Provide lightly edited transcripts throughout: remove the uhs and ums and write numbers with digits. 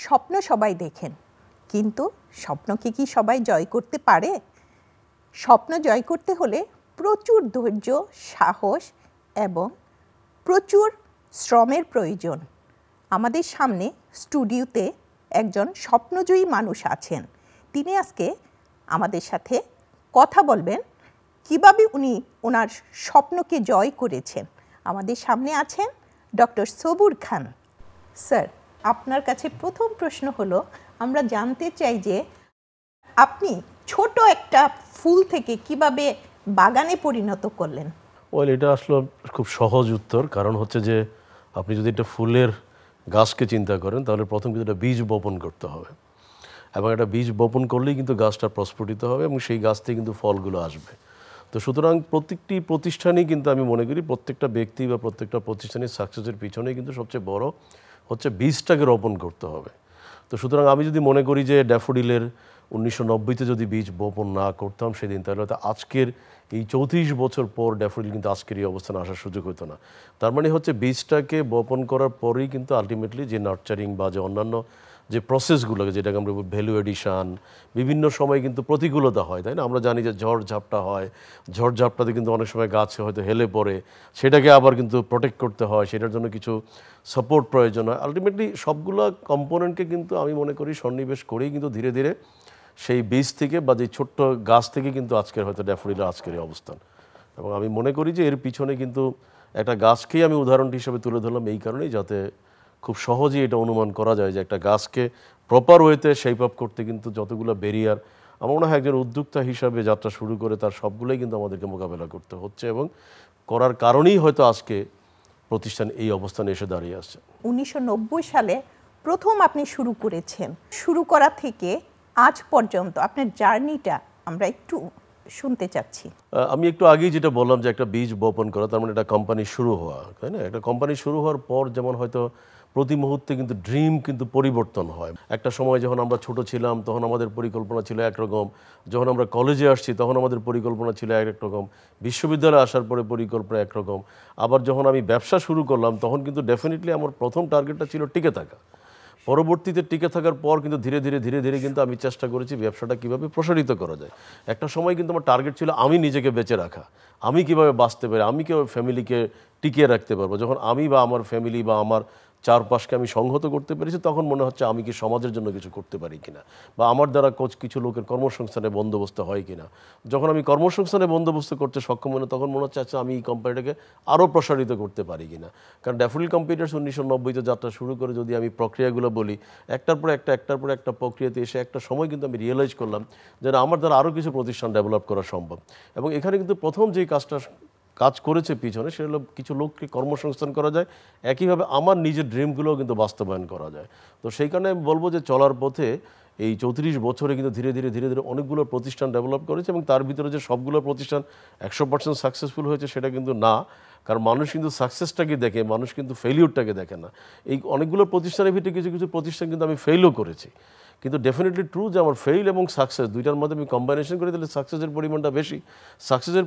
স্বপ্ন সবাই দেখেন, কিন্তু স্বপ্নকে কি সবাই জয় করতে পারে? স্বপ্ন জয় করতে হলে প্রচুর ধৈর্য, সাহস এবং প্রচুর শ্রমের প্রয়োজন। আমাদের সামনে স্টুডিওতে একজন স্বপ্নজয়ী মানুষ আছেন। তিনি আজকে আমাদের সাথে কথা বলবেন কিভাবে উনি ওনার স্বপ্নকে জয় করেছেন। আমাদের সামনে আছেন ডক্টর সবুর খান। স্যার, আপনার কাছে প্রথম প্রশ্ন হলো, আমরা জানতে চাই যে আপনি ছোট একটা ফুল থেকে কিভাবে বাগানে পরিণত করলেন? এটা আসলে খুব সহজ উত্তর। কারণ হচ্ছে যে আপনি যদি একটা ফুলের গাছকে চিন্তা করেন তাহলে প্রথম কিন্তু একটা বীজ বপন করতে হবে, এবং একটা বীজ বপন করলেই কিন্তু গাছটা প্রস্ফুটিত হবে এবং সেই গাছ থেকে কিন্তু ফলগুলো আসবে। তো সুতরাং প্রত্যেকটি প্রতিষ্ঠানই কিন্তু আমি মনে করি প্রত্যেকটা ব্যক্তি বা প্রত্যেকটা প্রতিষ্ঠানের সাকসেসের পিছনেই কিন্তু সবচেয়ে বড় হচ্ছে বীজটাকে রোপণ করতে হবে। তো সুতরাং আমি যদি মনে করি যে ড্যাফোডিলের 1990-তে যদি বীজ বপন না করতাম সেদিন, তাহলে হয়তো আজকের এই 34 বছর পর ড্যাফোডিল কিন্তু আজকের এই অবস্থানে আসার সুযোগ হতো না। তার মানে হচ্ছে বীজটাকে বপন করার পরেই কিন্তু আলটিমেটলি যে নার্চারিং বা যে অন্যান্য যে প্রসেসগুলোকে, যেটাকে আমরা ভ্যালু এডিশন, বিভিন্ন সময় কিন্তু প্রতিকূলতা হয়, তাই না? আমরা জানি যে ঝড় ঝাপটা হয়, ঝড় ঝাপটাতে কিন্তু অনেক সময় গাছ হয়তো হেলে পড়ে, সেটাকে আবার কিন্তু প্রোটেক্ট করতে হয়, সেটার জন্য কিছু সাপোর্ট প্রয়োজন হয়। আলটিমেটলি সবগুলো কম্পোনেন্টকে কিন্তু আমি মনে করি সন্নিবেশ করেই কিন্তু ধীরে ধীরে সেই বীজ থেকে বা যে ছোট্ট গাছ থেকে কিন্তু আজকের হয়তো ড্যাফোডিলের আজকের এই অবস্থান। এবং আমি মনে করি যে এর পিছনে কিন্তু একটা গাছকেই আমি উদাহরণ হিসেবে তুলে ধরলাম এই কারণেই, যাতে খুব সহজেই এটা অনুমান করা যায় যে একটা গাছকে প্রপার ওয়েতে শেপ আপ করতে কিন্তু যতগুলো ব্যারিয়ার, আমার মনে হয় একজন উদ্যোক্তা হিসাবে যাত্রা শুরু করে তার সবগুলোই কিন্তু আমাদেরকে মোকাবেলা করতে হচ্ছে, এবং করার কারণেই হয়তো আজকে প্রতিষ্ঠান এই অবস্থানে এসে দাঁড়িয়ে আসছে। 1990 সালে প্রথম আপনি শুরু করেছেন। শুরু করা থেকে আজ পর্যন্ত আপনার জার্নিটা আমরা একটু শুনতে চাচ্ছি। আমি একটু আগেই যেটা বললাম যে একটা বীজ বপন করা, তার মানে একটা কোম্পানি শুরু হওয়া, তাই না? একটা কোম্পানি শুরু হওয়ার পর যেমন হয়তো প্রতি মুহূর্তে কিন্তু ড্রিম কিন্তু পরিবর্তন হয়। একটা সময় যখন আমরা ছোট ছিলাম তখন আমাদের পরিকল্পনা ছিল একরকম, যখন আমরা কলেজে আসছি তখন আমাদের পরিকল্পনা ছিল একরকম, বিশ্ববিদ্যালয়ে আসার পরে পরিকল্পনা একরকম, আবার যখন আমি ব্যবসা শুরু করলাম তখন কিন্তু ডেফিনেটলি আমার প্রথম টার্গেটটা ছিল টিকে থাকা। পরবর্তীতে টিকে থাকার পর কিন্তু ধীরে ধীরে কিন্তু আমি চেষ্টা করেছি ব্যবসাটা কীভাবে প্রসারিত করা যায়। একটা সময় কিন্তু আমার টার্গেট ছিল আমি নিজেকে বেঁচে রাখা, আমি কীভাবে বাঁচতে পারি, আমি কীভাবে ফ্যামিলিকে টিকিয়ে রাখতে পারবো। যখন আমি বা আমার ফ্যামিলি বা আমার চারপাশকে আমি সংহত করতে পেরেছি তখন মনে হচ্ছে আমি কি সমাজের জন্য কিছু করতে পারি কিনা, বা আমার দ্বারা কিছু লোকের কর্মসংস্থানের বন্দোবস্ত হয় কিনা। যখন আমি কর্মসংস্থানের বন্দোবস্ত করতে সক্ষম হই তখন মনে হচ্ছে আচ্ছা আমি এই কোম্পানিটাকে আরও প্রসারিত করতে পারি কিনা। কারণ ড্যাফোডিল কম্পিউটার্স 1990-তে যাত্রা শুরু করে যদি আমি প্রক্রিয়াগুলো বলি, একটার পর একটা প্রক্রিয়াতে এসে একটা সময় কিন্তু আমি রিয়েলাইজ করলাম যে আমার দ্বারা আরও কিছু প্রতিষ্ঠান ডেভেলপ করা সম্ভব। এবং এখানে কিন্তু প্রথম যেই কাজ করেছে পিছনে সেটা হলো কিছু লোককে কর্মসংস্থান করা যায়, একইভাবে আমার নিজের ড্রিমগুলোও কিন্তু বাস্তবায়ন করা যায়। তো সেই কারণে আমি বলবো যে চলার পথে এই 34 বছরে কিন্তু ধীরে ধীরে অনেকগুলো প্রতিষ্ঠান ডেভেলপ করেছে, এবং তার ভিতরে যে সবগুলো প্রতিষ্ঠান 100% সাকসেসফুল হয়েছে সেটা কিন্তু না। কারণ মানুষ কিন্তু সাকসেসটাকে দেখে, মানুষ কিন্তু ফেলিউরটাকে দেখে না। এই অনেকগুলো প্রতিষ্ঠানের ভিতরে কিছু কিছু প্রতিষ্ঠান কিন্তু আমি ফেলও করেছি, কিন্তু ডেফিনেটলি ট্রু যে আমার ফেইল এবং সাকসেস দুইটার মধ্যে আমি কম্বাইনেশন করি তাহলে সাকসেসের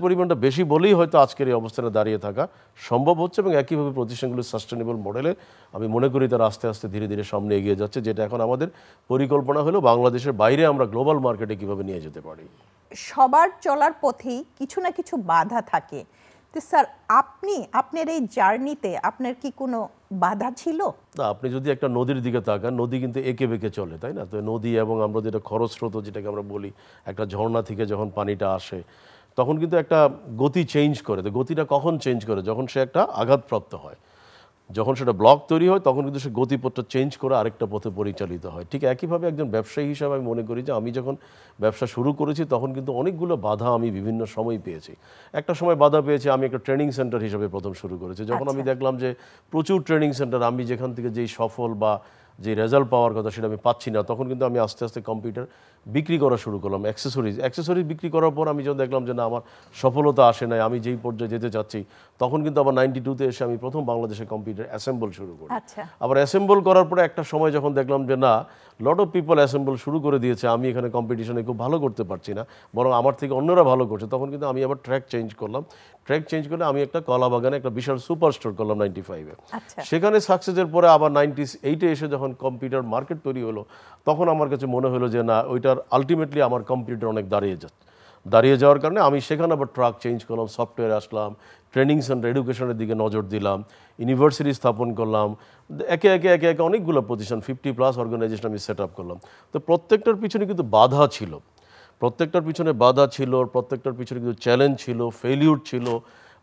পরিমাণটা বেশি বলেই হয়তো আজকের এই অবস্থানে দাঁড়িয়ে থাকা সম্ভব হচ্ছে। এবং একইভাবে প্রতিষ্ঠানগুলো সাস্টেনেবল মডেলে আমি মনে করি তারা আস্তে আস্তে ধীরে সামনে এগিয়ে যাচ্ছে, যেটা এখন আমাদের পরিকল্পনা হলো বাংলাদেশের বাইরে আমরা গ্লোবাল মার্কেটে কীভাবে নিয়ে যেতে পারি। সবার চলার পথেই কিছু না কিছু বাধা থাকে। তো স্যার, আপনার এই জার্নিতে আপনার কি কোনো বাধা ছিল? না, আপনি যদি একটা নদীর দিকে তাকান, নদী কিন্তু এঁকে বেঁকে চলে, তাই না? তো নদী এবং আমরা যেটা খরস্রোত যেটাকে আমরা বলি, একটা ঝর্ণা থেকে যখন পানিটা আসে তখন কিন্তু একটা গতি চেঞ্জ করে। তো গতিটা কখন চেঞ্জ করে? যখন সে একটা আঘাতপ্রাপ্ত হয়, যখন সেটা ব্লক তৈরি হয় তখন কিন্তু সে গতিপথটা চেঞ্জ করে আরেকটা পথে পরিচালিত হয়। ঠিক একইভাবে একজন ব্যবসায়ী হিসাবে আমি মনে করি যে আমি যখন ব্যবসা শুরু করেছি তখন কিন্তু অনেকগুলো বাধা আমি বিভিন্ন সময় পেয়েছি। একটা সময় বাধা পেয়েছি, আমি একটা ট্রেনিং সেন্টার হিসাবে প্রথম শুরু করেছি। যখন আমি দেখলাম যে প্রচুর ট্রেনিং সেন্টার, আমি যেখান থেকে যেই সফল বা যে রেজাল্ট পাওয়ার কথা সেটা আমি পাচ্ছি না, তখন কিন্তু আমি আস্তে আস্তে কম্পিউটার বিক্রি করা শুরু করলাম, অ্যাক্সেসরিজ বিক্রি করার পর আমি যখন দেখলাম যে না আমার সফলতা আসে নাই, আমি যেই পর্যায়ে যেতে চাচ্ছি, তখন কিন্তু আবার 92-তে এসে আমি প্রথম বাংলাদেশে কম্পিউটার অ্যাসেম্বল শুরু করি। আবার অ্যাসেম্বল করার পরে একটা সময় যখন দেখলাম যে না, লট অফ পিপল অ্যাসেম্বল শুরু করে দিয়েছে, আমি এখানে কম্পিটিশনে খুব ভালো করতে পারছি না, বরং আমার থেকে অন্যরা ভালো করছে, তখন কিন্তু আমি আবার ট্র্যাক চেঞ্জ করলাম, ট্র্যাক চেঞ্জ করে আমি একটা কলা বাগানে একটা বিশাল সুপার স্টোর করলাম 95-এ। আচ্ছা। সেখানে সাকসেসের পরে আবার 98-এ এসে যখন কম্পিউটার মার্কেট তৈরি হলো, তখন আমার কাছে মনে হলো যে না, ওইটার আলটিমেটলি আমার কম্পিউটার অনেক দাঁড়িয়ে যাওয়ার কারণে আমি সেখানে আবার ট্রাক চেঞ্জ করলাম, সফটওয়্যার আসলাম, ট্রেনিং সেন্টার এডুকেশনের দিকে নজর দিলাম, ইউনিভার্সিটি স্থাপন করলাম, একে একে অনেকগুলো প্রতিষ্ঠান 50+ অর্গানাইজেশন আমি সেট আপ করলাম। তো প্রত্যেকটার পিছনে কিন্তু বাধা ছিল, প্রত্যেকটার পিছনে কিন্তু চ্যালেঞ্জ ছিল, ফেলিউর ছিল,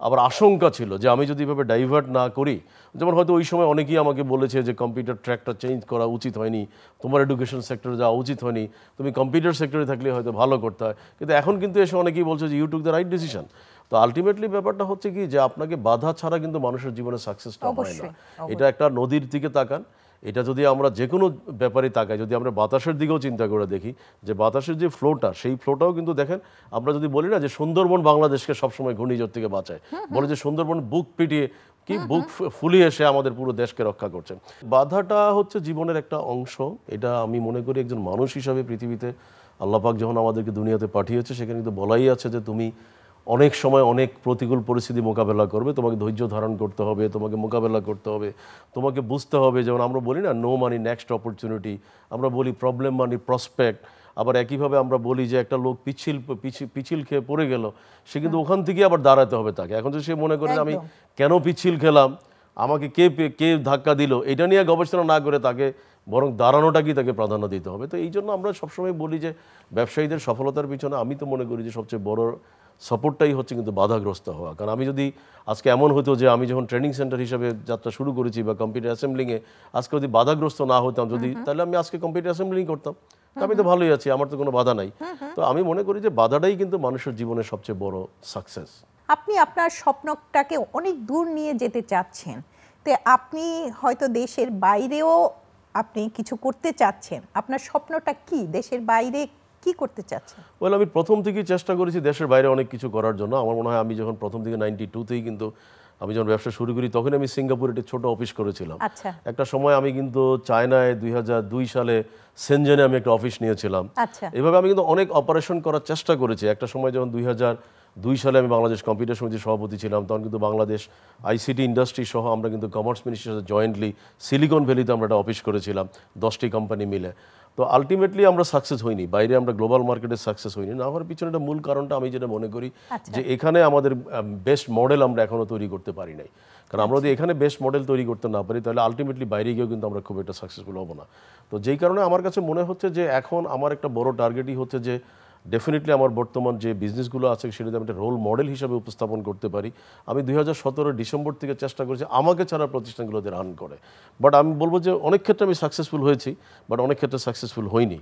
আবার আশঙ্কা ছিল যে আমি যদি এভাবে ডাইভার্ট না করি, যেমন হয়তো ওই সময় অনেকেই আমাকে বলেছে যে কম্পিউটার ট্র্যাকটা চেঞ্জ করা উচিত হয়নি, তোমার এডুকেশন সেক্টরে যাওয়া উচিত হয়নি, তুমি কম্পিউটার সেক্টরে থাকলে হয়তো ভালো করতে হয়। কিন্তু এখন কিন্তু এসে অনেকেই বলছে যে you took the right decision. তো আলটিমেটলি ব্যাপারটা হচ্ছে কি যে আপনাকে বাধা ছাড়া কিন্তু মানুষের জীবনে সাকসেসটা হয় না। অবশ্যই। এটা একটা নদীর দিকে তাকান, এটা যদি আমরা যে কোনো ব্যাপারে তাকাই, যদি আমরা বাতাসের দিকেও চিন্তা করে দেখি যে বাতাসের যে ফ্লোটা, সেই ফ্লোটাও কিন্তু দেখেন, আমরা যদি বলি না যে সুন্দরবন বাংলাদেশকে সবসময় ঘূর্ণিঝড় থেকে বাঁচায়, বলে যে সুন্দরবন বুক পিটিয়ে বুক ফুলিয়ে এসে আমাদের পুরো দেশকে রক্ষা করছে। বাধাটা হচ্ছে জীবনের একটা অংশ। এটা আমি মনে করি একজন মানুষ হিসাবে পৃথিবীতে আল্লাহ পাক যখন আমাদেরকে দুনিয়াতে পাঠিয়েছে, সেখানে কিন্তু বলাই আছে যে তুমি অনেক সময় অনেক প্রতিকূল পরিস্থিতি মোকাবেলা করবে, তোমাকে ধৈর্য ধারণ করতে হবে, তোমাকে মোকাবেলা করতে হবে, তোমাকে বুঝতে হবে। যেমন আমরা বলি না নো মানি নেক্সট অপরচুনিটি, আমরা বলি প্রবলেম মানি প্রসপেক্ট। আবার একইভাবে আমরা বলি যে একটা লোক পিছিল খেয়ে পড়ে গেল, সে কিন্তু ওখান থেকে আবার দাঁড়াতে হবে তাকে। এখন যদি সে মনে করে যে আমি কেন পিছিল খেলাম, আমাকে কে ধাক্কা দিল, এটা নিয়ে গবেষণা না করে তাকে বরং দাঁড়ানোটাকেই তাকে প্রাধান্য দিতে হবে। তো এই জন্য আমরা সবসময় বলি যে ব্যবসায়ীদের সফলতার পিছনে আমি তো মনে করি যে সবচেয়ে বড় সাপোর্টটাই হচ্ছে কিন্তু বাধাগ্রস্ত হওয়া। কারণ আমি যদি আজকে এমন হতো যে আমি যখন ট্রেনিং সেন্টার হিসেবে যাত্রা শুরু করেছি বা কম্পিউটার অ্যাসেম্বলিংয়ে আজকে যদি বাধাগ্রস্ত না হতাম, তাহলে আমি আজকে কম্পিউটার অ্যাসেম্বলিং করতাম। তো আমি তো ভালোই আছি, আমার তো কোনো বাধা নাই। তো আমি মনে করি যে বাধাটাই কিন্তু মানুষের জীবনের সবচেয়ে বড় সাকসেস। আপনি আপনার স্বপ্নটাকে অনেক দূর নিয়ে যেতে চাচ্ছেন, তো আপনি হয়তো দেশের বাইরেও আপনি কিছু করতে চাচ্ছেন। আপনার স্বপ্নটা কি? দেশের বাইরে কি করতে চাচ্ছেন? বলে আমি প্রথম থেকেই চেষ্টা করেছি দেশের বাইরে অনেক কিছু করার জন্য। আমার মনে হয় আমি যখন প্রথম থেকে 92-তেই কিন্তু আমি যখন ব্যবসা শুরু করি, তখন আমি সিঙ্গাপুরে একটা ছোট অফিস করেছিলাম। আচ্ছা একটা সময় আমি কিন্তু চায়নায় 2002 সালে সেনজেনে আমি একটা অফিস নিয়েছিলাম। আচ্ছা এভাবে আমি কিন্তু অনেক অপারেশন করার চেষ্টা করেছি। একটা সময় যখন 2002 সালে আমি বাংলাদেশ কম্পিউটার সমিতির সভাপতি ছিলাম, তখন কিন্তু বাংলাদেশ আইসিটি ইন্ডাস্ট্রি সহ আমরা কিন্তু কমার্স মিনিস্ট্রির সাথে জয়েন্টলি সিলিকন ভ্যালিতে আমরা একটা অফিস করেছিলাম 10টি কোম্পানি মিলে। তো আলটিমেটলি আমরা সাকসেস হইনি, বাইরে আমরা গ্লোবাল মার্কেটে সাকসেস হইনি। না হওয়ার পিছনে একটা মূল কারণটা আমি যেটা মনে করি যে এখানে আমাদের বেস্ট মডেল আমরা এখনও তৈরি করতে পারি নাই। কারণ আমরা যদি এখানে বেস্ট মডেল তৈরি করতে না পারি, তাহলে আলটিমেটলি বাইরে গিয়েও কিন্তু আমরা খুব একটা সাকসেসফুল হব না। তো যেই কারণে আমার কাছে মনে হচ্ছে যে এখন আমার একটা বড় টার্গেটই হচ্ছে যে ডেফিনেটলি আমার বর্তমান যে বিজনেসগুলো আছে সেটাতে আমি একটা রোল মডেল হিসাবে উপস্থাপন করতে পারি। আমি 2017 ডিসেম্বর থেকে চেষ্টা করেছি আমাকে ছাড়া প্রতিষ্ঠানগুলোতে রান করে। বাট আমি বলবো যে অনেক ক্ষেত্রে আমি সাকসেসফুল হয়েছি, বাট অনেক ক্ষেত্রে সাকসেসফুল হইনি।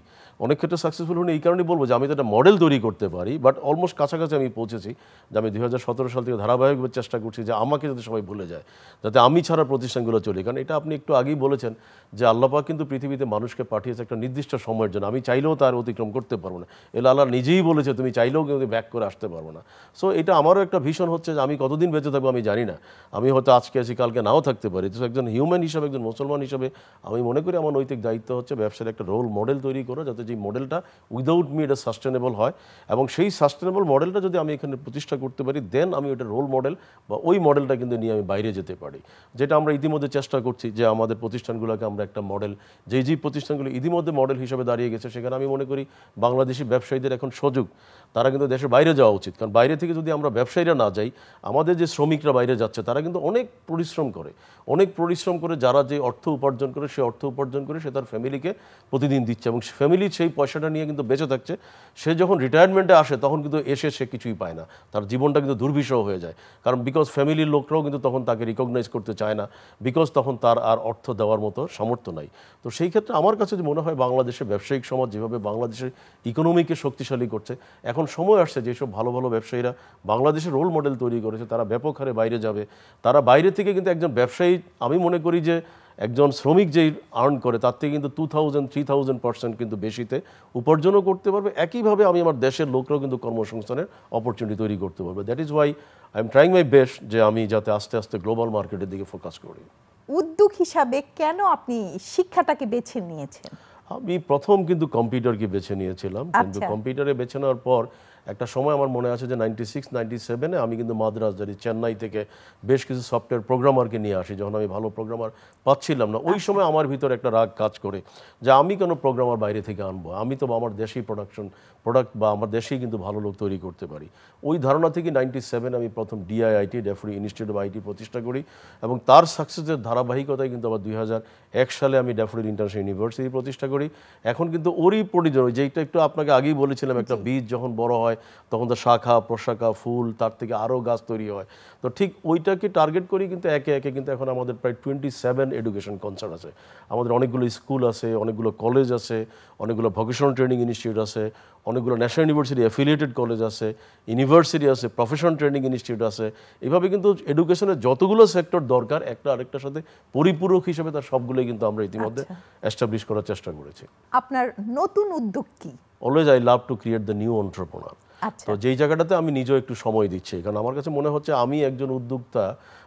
এই কারণেই বলবো যে আমি তো একটা মডেল তৈরি করতে পারি, বাট অলমোস্ট কাছাকাছি আমি পৌঁছেছি। যে আমি 2017 সাল থেকে ধারাবাহিকভাবে চেষ্টা করছি যে আমাকে যাতে সবাই ভুলে যায়, যাতে আমি ছাড়া প্রতিষ্ঠানগুলো চলি। কারণ এটা আপনি একটু আগেই বলেছেন যে আল্লাহ পাক কিন্তু পৃথিবীতে মানুষকে পাঠিয়েছে একটা নির্দিষ্ট সময়ের জন্য। আমি চাইলেও তার অতিক্রম করতে পারবো না। আল্লাহ নিজেই বলেছে তুমি চাইলেও কিন্তু ব্যাক করে আসতে পারবো না। সো এটা আমারও একটা ভীষণ হচ্ছে যে আমি কতদিন বেঁচে থাকবো আমি জানি না। আমি হয়তো আজকে আছি, কালকে নাও থাকতে পারি। তো একজন হিউম্যান হিসাবে, একজন মুসলমান হিসাবে আমি মনে করি আমার নৈতিক দায়িত্ব হচ্ছে ব্যবসার একটা রোল মডেল তৈরি করা, যাতে যে মডেলটা উইদাউট মি এটা সাস্টেনেবল হয়। এবং সেই সাস্টেনেবল মডেলটা যদি আমি এখানে প্রতিষ্ঠা করতে পারি, দেন আমি ওটা রোল মডেল বা ওই মডেলটা কিন্তু নিয়ে আমি বাইরে যেতে পারি। যেটা আমরা ইতিমধ্যে চেষ্টা করছি যে আমাদের প্রতিষ্ঠানগুলোকে আমরা একটা মডেল, যেই প্রতিষ্ঠানগুলো ইতিমধ্যে মডেল হিসেবে দাঁড়িয়ে গেছে, সেখানে আমি মনে করি বাংলাদেশি ব্যবসায়ীদের এখন সুযোগ, তারা কিন্তু দেশের বাইরে যাওয়া উচিত। কারণ বাইরে থেকে যদি আমরা ব্যবসায়ীরা না যাই, আমাদের যে শ্রমিকরা বাইরে যাচ্ছে তারা কিন্তু অনেক পরিশ্রম করে যারা যে অর্থ উপার্জন করে, সে অর্থ উপার্জন করে সে তার ফ্যামিলিকে প্রতিদিন দিচ্ছে এবং ফ্যামিলি সেই পয়সাটা নিয়ে কিন্তু বেঁচে থাকছে। সে যখন রিটায়ারমেন্টে আসে তখন কিন্তু এসে সে কিছুই পায় না, তার জীবনটা কিন্তু দুর্বিষহ হয়ে যায়। কারণ বিকজ ফ্যামিলির লোকরাও কিন্তু তখন তাকে রিকগনাইজ করতে চায় না, বিকজ তখন তার আর অর্থ দেওয়ার মতো সামর্থ্য নাই। তো সেই ক্ষেত্রে আমার কাছে যে মনে হয় বাংলাদেশের ব্যবসায়িক সমাজ যেভাবে বাংলাদেশের ইকোনমিকে শক্তিশালী করছে, এখন সময় আসছে যেসব ভালো ভালো ব্যবসায়ীরা বাংলাদেশের রোল মডেল তৈরি করেছে তারা ব্যাপক হারে বাইরে যাবে। তারা বাইরে থেকে কিন্তু একজন ব্যবসায়ী, আমি মনে করি যে একজন শ্রমিক যেই আর্ন করে তার থেকে কিন্তু 2000-3000% কিন্তু বেশিতে উপার্জনও করতে পারবে। একইভাবে আমি আমার দেশের লোকরাও কিন্তু কর্মসংস্থানের অপরচুনিটি তৈরি করতে পারবে। That is Y I am trying my best যে আমি যাতে আস্তে আস্তে গ্লোবাল মার্কেটের দিকে ফোকাস করি। উদ্যোগ হিসাবে কেন আপনি শিক্ষাটাকে বেছে নিয়েছেন? আমি প্রথম কিন্তু কম্পিউটারকে বেছে নিয়েছিলাম, কিন্তু কম্পিউটারে বেছে নেওয়ার পর একটা সময় আমার মনে আছে যে 96, 97-এ আমি কিন্তু মাদ্রাজ চেন্নাই থেকে বেশ কিছু সফটওয়্যার প্রোগ্রামারকে নিয়ে আসি, যখন আমি ভালো প্রোগ্রামার পাচ্ছিলাম না। ওই সময় আমার ভিতরে একটা রাগ কাজ করে যে আমি কেন প্রোগ্রামার বাইরে থেকে আনবো, আমি তো আমার দেশেই প্রোডাক্ট বা আমার দেশেই কিন্তু ভালো লোক তৈরি করতে পারি। ওই ধারণা থেকে 97 আমি প্রথম DIIT, daffodil institute of IT প্রতিষ্ঠা করি, এবং তার সাকসেসের ধারাবাহিকতায় কিন্তু আবার 2001 সালে আমি ড্যাফোডিল ইন্টারন্যাশনাল ইউনিভার্সিটি প্রতিষ্ঠা করি। এখন কিন্তু ওরই পরিজন, যেটা একটু আপনাকে আগেই বলেছিলাম, একটা বীজ যখন বড় হয় তখন তো শাখা প্রশাখা ফুল, তার থেকে আরও গাছ তৈরি হয়। তো ঠিক ওইটাকে টার্গেট করি কিন্তু একে একে কিন্তু এখন আমাদের প্রায় 27 এডুকেশন কনসার্ন আছে। আমাদের অনেকগুলো স্কুল আছে, অনেকগুলো কলেজ আছে, অনেকগুলো ভোকেশনাল ট্রেনিং ইনস্টিটিউট আছে, অনেকগুলো ন্যাশনাল ইউনিভার্সিটি অ্যাফিলিয়েটেড কলেজ আছে, ইউনিভার্সিটি আছে, প্রফেশনাল ট্রেনিং ইনস্টিটিউট আছে। এভাবে কিন্তু এডুকেশনের যতগুলো সেক্টর দরকার একটা আরেকটার সাথে পরিপূরক হিসেবে তার সবগুলোই কিন্তু আমরা ইতিমধ্যে এস্টাবলিশ করার চেষ্টা করেছি। আপনার নতুন উদ্যোগ কি? Always I love to create the new entrepreneur. তো যেই জায়গাটাতে আমি নিজেও একটু সময় দিচ্ছি, কারণ আমার কাছে মনে হচ্ছে আমি একজন উদ্যোক্তা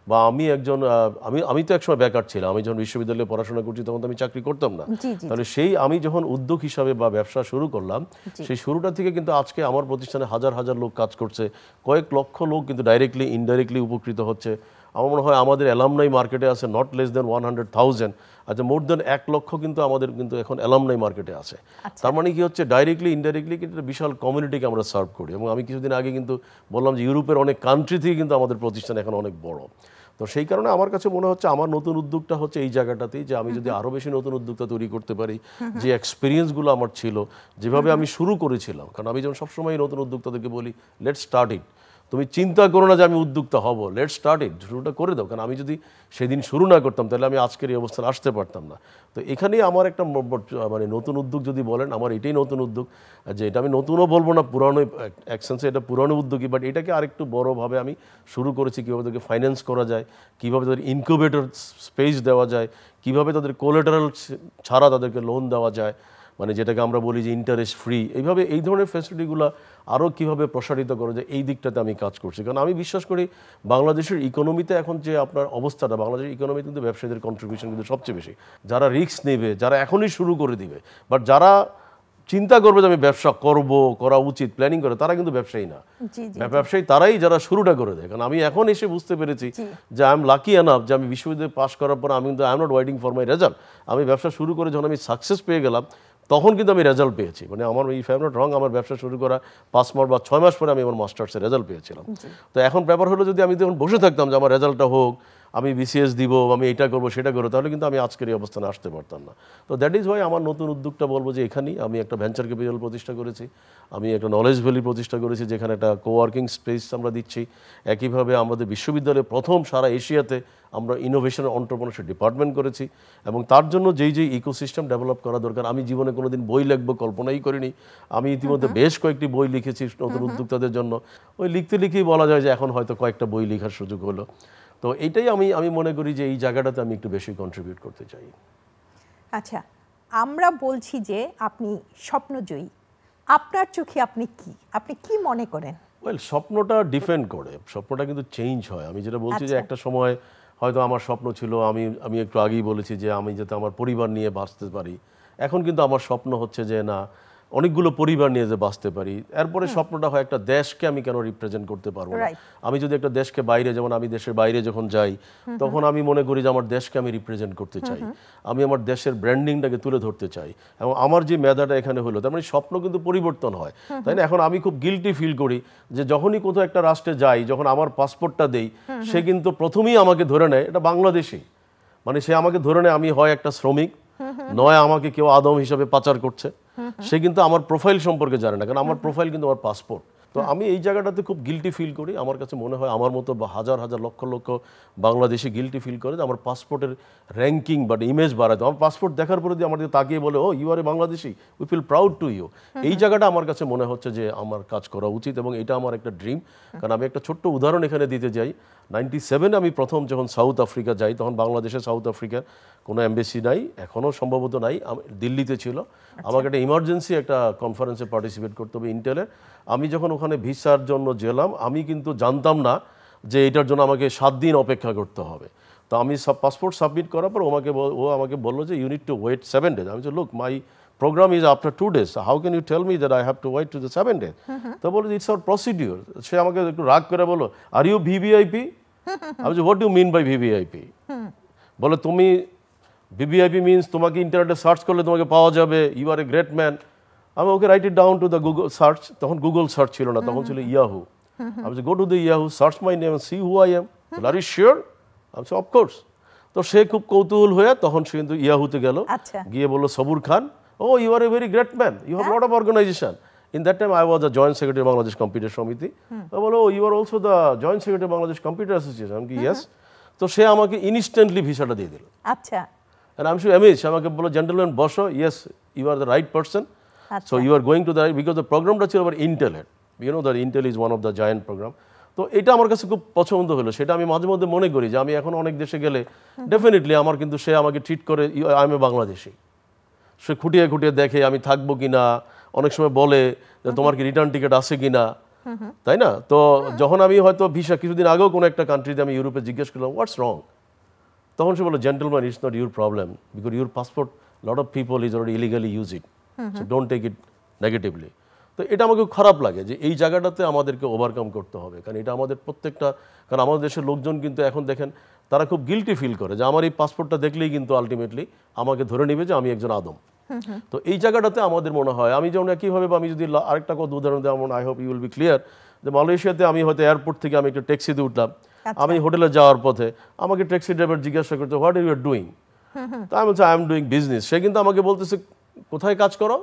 বা আমি একজন আমি তো একসময় বেকার ছিলাম। আমি যখন বিশ্ববিদ্যালয়ে পড়াশোনা করছি তখন তো আমি চাকরি করতাম না। তাহলে সেই আমি যখন উদ্যোগ হিসাবে বা ব্যবসা শুরু করলাম, সেই শুরুটা থেকে কিন্তু আজকে আমার প্রতিষ্ঠানে হাজার হাজার লোক কাজ করছে, কয়েক লক্ষ লোক কিন্তু ডাইরেক্টলি ইনডাইরেক্টলি উপকৃত হচ্ছে। আমার মনে হয় আমাদের অ্যালামনাই মার্কেটে আছে নট লেস দেন 100,000, আচ্ছা মোর দেন 1 লক্ষ কিন্তু আমাদের কিন্তু এখন অ্যালামনাই মার্কেটে আছে। তার মানে কি হচ্ছে, ডাইরেক্টলি ইনডাইরেক্টলি কিন্তু বিশাল কমিউনিটিকে আমরা সার্ভ করি। এবং আমি কিছুদিন আগে কিন্তু বললাম যে ইউরোপের অনেক কান্ট্রি থেকে কিন্তু আমাদের প্রতিষ্ঠান এখন অনেক বড়। তো সেই কারণে আমার কাছে মনে হচ্ছে আমার নতুন উদ্যোগটা হচ্ছে এই জায়গাটাতেই, যে আমি যদি আরও বেশি নতুন উদ্যোক্তা তৈরি করতে পারি, যে এক্সপিরিয়েন্সগুলো আমার ছিল, যেভাবে আমি শুরু করেছিলাম। কারণ আমি যেমন সবসময় নতুন উদ্যোক্তাদেরকে বলি, লেটস স্টার্ট ইট। তুমি চিন্তা করো না যে আমি উদ্যোক্তা হব, লেটস স্টার্ট ইট, শুরুটা করে দাও। কারণ আমি যদি সেদিন শুরু না করতাম তাহলে আমি আজকের এই অবস্থানে আসতে পারতাম না। তো এখানেই আমার একটা মানে নতুন উদ্যোগ যদি বলেন, আমার এটাই নতুন উদ্যোগ। যে এটা আমি নতুনও বলবো না, পুরানো অ্যাকসেন্সে এটা পুরানো উদ্যোগই, বাট এটাকে আরেকটু বড়োভাবে আমি শুরু করেছি। কীভাবে তাদেরকে ফাইন্যান্স করা যায়, কীভাবে তাদের ইনকিউবেটর স্পেস দেওয়া যায়, কীভাবে তাদের কোলাটারাল ছাড়া তাদেরকে লোন দেওয়া যায়, মানে যেটাকে আমরা বলি যে ইন্টারেস্ট ফ্রি। এইভাবে এই ধরনের ফ্যাসিলিটিগুলো আরও কীভাবে প্রসারিত করা যায়, এই দিকটাতে আমি কাজ করছি। কারণ আমি বিশ্বাস করি বাংলাদেশের ইকোনমিতে এখন যে আপনার অবস্থাটা, বাংলাদেশের ইকোনমিতে কিন্তু ব্যবসায়ীদের কন্ট্রিবিউশন কিন্তু সবচেয়ে বেশি। যারা রিস্ক নেবে, যারা এখনই শুরু করে দিবে, বাট যারা চিন্তা করবে যে আমি ব্যবসা করা উচিত, প্ল্যানিং করে, তারা কিন্তু ব্যবসায়ী না। ব্যবসায়ী তারাই যারা শুরুটা করে দেয়। কারণ আমি এখন এসে বুঝতে পেরেছি যে আই এম লাকি এনাফ যে আমি বিশ্ববিদ্যালয়ে পাস করার পর আমি কিন্তু I am not waiting for my result. আমি ব্যবসা শুরু করে যখন আমি সাকসেস পেয়ে গেলাম, তখন কিন্তু আমি রেজাল্ট পেয়েছি। মানে আমার if I am not wrong, আমার ব্যবসা শুরু করা 5 মাস বা 6 মাস পরে আমি আমার মাস্টার্সের রেজাল্ট পেয়েছিলাম। তো এখন ব্যাপার হলো, যদি আমি যখন বসে থাকতাম যে আমার রেজাল্টটা হোক, আমি বিসিএস দিব, আমি এটা করবো সেটা করবো, তাহলে কিন্তু আমি আজকের এই অবস্থানে আসতে পারতাম না। তো দ্যাট ইজ ওয়াই আমার নতুন উদ্যোগটা বলবো যে এখানেই আমি একটা ভেঞ্চার ক্যাপিটাল প্রতিষ্ঠা করেছি, আমি একটা নলেজ ভ্যালি প্রতিষ্ঠা করেছি, যেখানে একটা কোওয়ার্কিং স্পেস আমরা দিচ্ছি। একইভাবে আমাদের বিশ্ববিদ্যালয়ে প্রথম সারা এশিয়াতে আমরা ইনোভেশন এন্টারপ্রেনারশিপ ডিপার্টমেন্ট করেছি। এবং তার জন্য যেই ইকোসিস্টেম ডেভেলপ করা দরকার, আমি জীবনে কোনোদিন বই লিখবো কল্পনাই করিনি। আমি ইতিমধ্যে বেশ কয়েকটি বই লিখেছি নতুন উদ্যোক্তাদের জন্য। ওই লিখতে লিখেই বলা যায় যে এখন হয়তো কয়েকটা বই লেখার সুযোগ হলো। তো এইটাই আমি মনে করি যে এই জায়গাটাতে আমি একটু বেশি কন্ট্রিবিউট করতে চাই। আচ্ছা, আমরা বলছি যে আপনি স্বপ্নজয়ী, আপনার চোখে আপনি কি মনে করেন? ওয়েল, স্বপ্নটা ডিপেন্ড করে, স্বপ্নটা কিন্তু চেঞ্জ হয়। আমি যেটা বলছি যে একটা সময় হয়তো আমার স্বপ্ন ছিল, আমি একটু আগেই বলেছি যে আমি যাতে আমার পরিবার নিয়ে বাঁচতে পারি। এখন কিন্তু আমার স্বপ্ন হচ্ছে যে না, অনেকগুলো পরিবার নিয়ে যে বাঁচতে পারি। এরপরে স্বপ্নটা হয় একটা দেশকে আমি কেন রিপ্রেজেন্ট করতে পারবো না। আমি যদি একটা দেশকে বাইরে, যেমন আমি দেশের বাইরে যখন যাই, তখন আমি মনে করি যে আমার দেশকে আমি রিপ্রেজেন্ট করতে চাই, আমি আমার দেশের ব্র্যান্ডিংটাকে তুলে ধরতে চাই। এবং আমার যে মেধাটা এখানে হলো, তার মানে স্বপ্ন কিন্তু পরিবর্তন হয়, তাই না? এখন আমি খুব গিল্টি ফিল করি যে যখনই কোথাও একটা রাষ্ট্রে যাই, যখন আমার পাসপোর্টটা দেই, সে কিন্তু প্রথমেই আমাকে ধরে নেয় এটা বাংলাদেশি। মানে সে আমাকে ধরে নেয় আমি হয় একটা শ্রমিক, নয় আমাকে কেউ আদম হিসাবে পাচার করছে। সে কিন্তু আমার প্রোফাইল সম্পর্কে জানে না, কারণ আমার প্রোফাইল কিন্তু আমার পাসপোর্ট। তো আমি এই জায়গাটাতে খুব গিল্টি ফিল করি। আমার কাছে মনে হয় আমার মতো হাজার হাজার লক্ষ লক্ষ বাংলাদেশি গিল্টি ফিল করে যে আমার পাসপোর্টের র্যাঙ্কিং বা ইমেজ বাড়াতে। আমার পাসপোর্ট দেখার পরে দিয়ে আমার দিকে তাকিয়ে বলে, oh you are a Bangladeshi, we feel proud to you. এই জায়গাটা আমার কাছে মনে হচ্ছে যে আমার কাজ করা উচিত, এবং এটা আমার একটা ড্রিম। কারণ আমি একটা ছোট্ট উদাহরণ এখানে দিতে যাই। 97 আমি প্রথম যখন সাউথ আফ্রিকা যাই, তখন বাংলাদেশে সাউথ আফ্রিকার কোনো এমবেসি নাই, এখনও সম্ভবত নাই, দিল্লিতে ছিল। আমাকে একটা ইমার্জেন্সি একটা কনফারেন্সে পার্টিসিপেট করতে হবে ইন্টেলের। আমি যখন ওখানে ভিসার জন্য গেলাম, আমি কিন্তু জানতাম না যে এটার জন্য আমাকে 7 দিন অপেক্ষা করতে হবে। তো আমি পাসপোর্ট সাবমিট করার পর ও আমাকে বললো যে you need to wait 7 days। আমি বলছি, look, my program is after 2 days. So how can you tell me that I have to wait to the 7 days? তো বলে it's our procedure. সে আমাকে একটু রাগ করে বলো, are you VVIP? আমি বলছি, what do you mean by VVIP? বলে তুমি VVIP means তোমাকে ইন্টারনেটে সার্চ করলে তোমাকে পাওয়া যাবে, you are a great man. আমি ওকে write it down to the Google search, তখন গুগল সার্চ ছিল না, তখন ছিল ইয়াহু। আমি বলছি, go to the Yahoo, search my name, see who I am, are you sure? আমি বলছি, অফকোর্স। তো সে খুব কৌতূহল হয়ে তখন সে কিন্তু ইয়াহুতে গেল, গিয়ে বললো সবুর খান, oh you are a very great man, you have lot of organization. In that time I was the joint secretary Bangladesh computer সমিতি। তো বলো, you are also the joint secretary Bangladesh computer association. আমি কি ইয়েস। তো সে আমাকে ইনস্ট্যান্টলি ভিসাটা দিয়ে দিল। আচ্ছা। আর আমি সো অ্যামেজ, আমাকে বললো, জেন্টলম্যান বসো, yes you are the right person. So you are going to the, because the program ছিল আবার ইন্টেলের, you know that Intel is one of the giant program. তো এটা আমার কাছে খুব পছন্দ হলো। সেটা আমি মাঝে মধ্যে মনে করি যে আমি এখন অনেক দেশে গেলে ডেফিনেটলি আমার কিন্তু সে আমাকে ট্রিট করে আমি বাংলাদেশি। সে খুঁটিয়ে খুঁটিয়ে দেখে আমি থাকবো কিনা, অনেক সময় বলে যে তোমার কি রিটার্ন টিকিট আছে কিনা, তাই না? তো যখন আমি হয়তো ভিসা কিছুদিন আগেও কোনো একটা কান্ট্রিতে আমি ইউরোপে জিজ্ঞেস করলাম হোয়াটস রং, তখন সে বললো, gentleman, it's not your problem, because your passport lot of people is already illegally use it, so don't take it negatively. তো এটা আমাকে খারাপ লাগে যে এই জায়গাটাতে আমাদেরকে ওভারকাম করতে হবে, কারণ এটা আমাদের প্রত্যেকটা, কারণ আমাদের দেশের লোকজন কিন্তু এখন দেখেন তারা খুব গিল্টি ফিল করে যে আমার এই পাসপোর্টটা দেখলেই কিন্তু আলটিমেটলি আমাকে ধরে নেবে যে আমি একজন আদম। তো এই জায়গাটাতে আমাদের মনে হয়, আমি যেমন একইভাবে আমি যদি আরেকটা কথা উদাহরণ দিই, I hope you will be clear, যে মালয়েশিয়াতে আমি হয়তো এয়ারপোর্ট থেকে আমি একটা ট্যাক্সিতে উঠলাম, আমি হোটেলে যাওয়ার পথে আমাকে ট্যাক্সি ড্রাইভার জিজ্ঞাসা করতে, what are you are doing? তো আমি বলছি, আই এম ডুইং বিজনেস। সে কিন্তু আমাকে বলতেছে, কোথায় কাজ করো?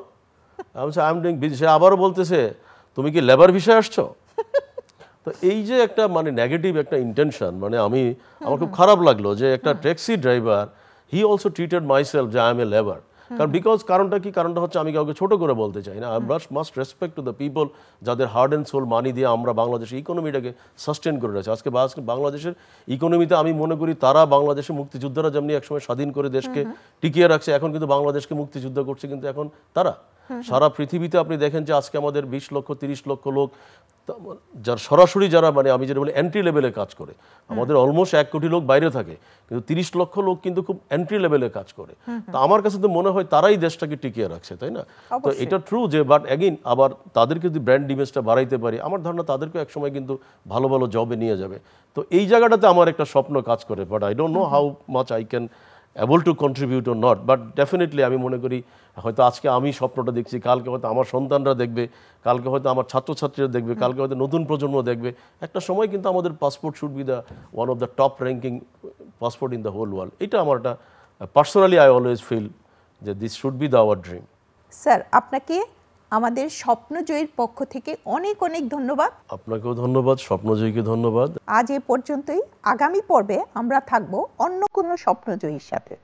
আমি বলছি, আই এম ডুইং বিজনেস। সে আবারও বলতেছে, তুমি কি লেবার ভিসায় আসছো? তো এই যে একটা মানে নেগেটিভ একটা ইন্টেনশন, মানে আমার খুব খারাপ লাগলো যে একটা taxi driver, he also treated myself যে আই এম এ লেবার। কারণ কারণটা কি? কারণটা হচ্ছে আমি কাউকে ছোট করে বলতে চাই না। I must respect to the people যাদের হার্ড অ্যান্ড সোল মানি দিয়ে আমরা বাংলাদেশের ইকোনমিটাকে সাস্টেন করে রয়েছে। আজকে বাংলাদেশের ইকোনমিতে আমি মনে করি তারা বাংলাদেশের মুক্তিযোদ্ধারা যেমনি একসময় স্বাধীন করে দেশকে টিকিয়ে রাখছে, এখন কিন্তু বাংলাদেশকে মুক্তিযুদ্ধ করছে কিন্তু এখন তারা। সারা পৃথিবীতে আপনি দেখেন যে আজকে আমাদের 20 লক্ষ 30 লক্ষ লোক যার সরাসরি যারা মানে আমি যেটা বলি এন্ট্রি লেভেলে কাজ করে, আমাদের অলমোস্ট 1 কোটি লোক বাইরে থাকে, কিন্তু 30 লক্ষ লোক কিন্তু খুব এন্ট্রি লেভেলে কাজ করে। তো আমার কাছে তো মনে হয় তারাই দেশটাকে টিকিয়ে রাখছে, তাই না? তো এটা ট্রু যে, বাট অ্যাগেইন আবার তাদেরকে যদি ব্র্যান্ড ইমেজটা বাড়াইতে পারি, আমার ধারণা তাদেরকে একসময় কিন্তু ভালো ভালো জবে নিয়ে যাবে। তো এই জায়গাটাতে আমার একটা স্বপ্ন কাজ করে, but I don't know how much I can able to contribute or not, but definitely আমি মনে করি হয়তো আজকে আমি স্বপ্নটা দেখছি, কালকে হয়তো আমার সন্তানরা দেখবে, কালকে হয়তো আমার ছাত্রছাত্রীরা দেখবে, কালকে হয়তো নতুন প্রজন্ম দেখবে। একটা সময় কিন্তু আমাদের passport should be the one of the top ranking passport in the whole world. এটা আমার একটা পার্সোনালি আই অলওয়েজ ফিল যে this should be the our dream. Sir, আপনাকে আমাদের স্বপ্নজয়ীর পক্ষ থেকে অনেক অনেক ধন্যবাদ। আপনাকেও ধন্যবাদ, স্বপ্নজয়ীকে ধন্যবাদ। আজ এ পর্যন্তই। আগামী পর্বে আমরা থাকবো অন্য কোনো স্বপ্নজয়ীর সাথে।